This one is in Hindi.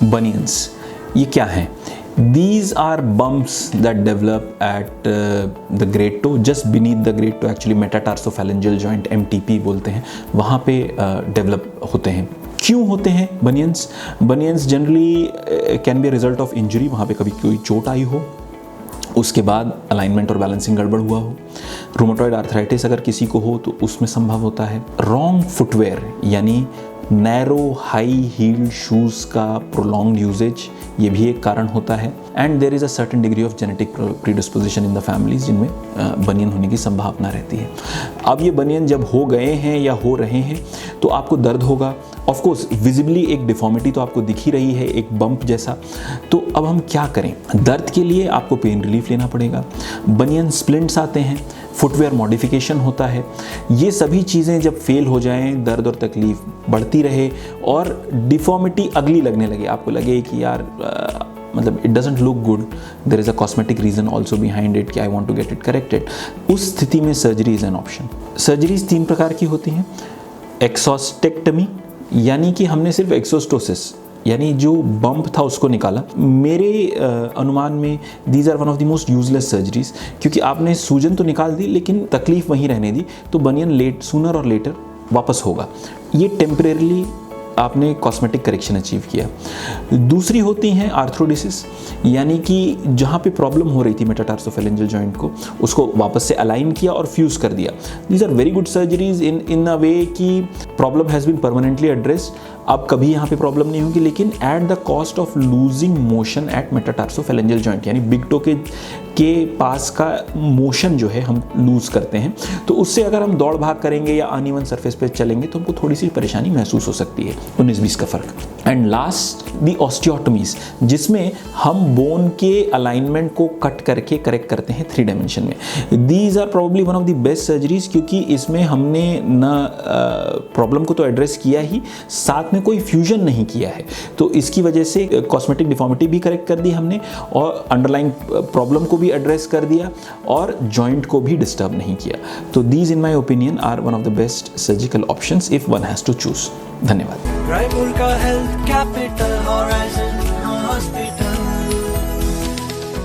बनियंस, ये क्या हैं? These are bumps that develop at the great toe, just beneath the great toe, actually metatarsophalangeal joint, MTP बोलते हैं, वहाँ पे डेवलप होते हैं। क्यों होते हैं bunions? Bunions generally can be a result of injury, वहाँ पे कभी कोई चोट आई हो, उसके बाद अलाइनमेंट और बैलेंसिंग गड़बड़ हुआ हो। रूमेटॉइड आर्थराइटिस अगर किसी को हो तो उसमें संभव होता है। रॉन्ग फुटवेयर यानी नैरो हाई हील्ड शूज़ का प्रोलॉन्ग्ड यूजेज, ये भी एक कारण होता है। And there is a certain degree of genetic predisposition in the families जिनमें बनियन होने की संभावना रहती है। अब ये बनियन जब हो गए हैं या हो रहे हैं तो आपको दर्द होगा, ऑफ कोर्स विजिबली एक डिफॉर्मिटी तो आपको दिख ही रही है, एक बम्प जैसा। तो अब हम क्या करें? दर्द के लिए आपको पेन रिलीफ लेना पड़ेगा। बनियन स्प्लिंट्स आते हैं, फुटवेयर मॉडिफिकेशन होता है। ये सभी चीज़ें जब फेल हो जाएं, दर्द और तकलीफ बढ़ती रहे और डिफॉर्मिटी अगली लगने लगे, आपको लगे कि यार मतलब it doesn't look good, there is a cosmetic reason also behind it कि I want to get it corrected, उस स्थिति में surgery is an option. Surgeries 3 प्रकार की होती हैं। एक्सोस्टेक्टमी यानी कि हमने सिर्फ एक्सोस्टोसिस यानी जो बम्प था उसको निकाला। मेरे अनुमान में these are one of the most useless surgeries, क्योंकि आपने सूजन तो निकाल दी लेकिन तकलीफ वहीं रहने दी, तो बनियन सूनर और लेटर वापस होगा। ये टेम्परेरली आपने कॉस्मेटिक करेक्शन अचीव किया। दूसरी होती हैं आर्थ्रोडिसिस, यानी कि जहाँ पे प्रॉब्लम हो रही थी मेटाटार्सोफेलेंजियल जॉइंट को, उसको वापस से अलाइन किया और फ्यूज़ कर दिया। These are very good surgeries in a way कि problem has been permanently addressed. अब कभी यहाँ पे प्रॉब्लम नहीं होगी, लेकिन at the cost of losing motion at metatarsophalangeal joint, यानी बिग टो के पास का मोशन जो है हम लूज़ करते हैं, तो उससे अगर हम दौड़ भाग करेंगे या अनइवन सरफेस पे चलेंगे तो हमको थोड़ी सी परेशानी महसूस हो सकती है, 19-20 का फर्क। एंड लास्ट दी ऑस्टियोटमीज, जिसमें हम बोन के अलाइनमेंट को कट करके करेक्ट करते हैं 3 डायमेंशन में। These are probably one of the best surgeries, क्योंकि इसमें हमने न प्रॉब्लम को तो एड्रेस किया ही, साथ में कोई फ्यूजन नहीं किया है, तो इसकी वजह से कॉस्मेटिक डिफॉर्मिटी भी करेक्ट कर दी हमने और अंडरलाइन प्रॉब्लम को भी एड्रेस कर दिया और जॉइंट को भी डिस्टर्ब नहीं किया। तो these in my opinion are one of the best surgical options if one has to choose. धन्यवाद।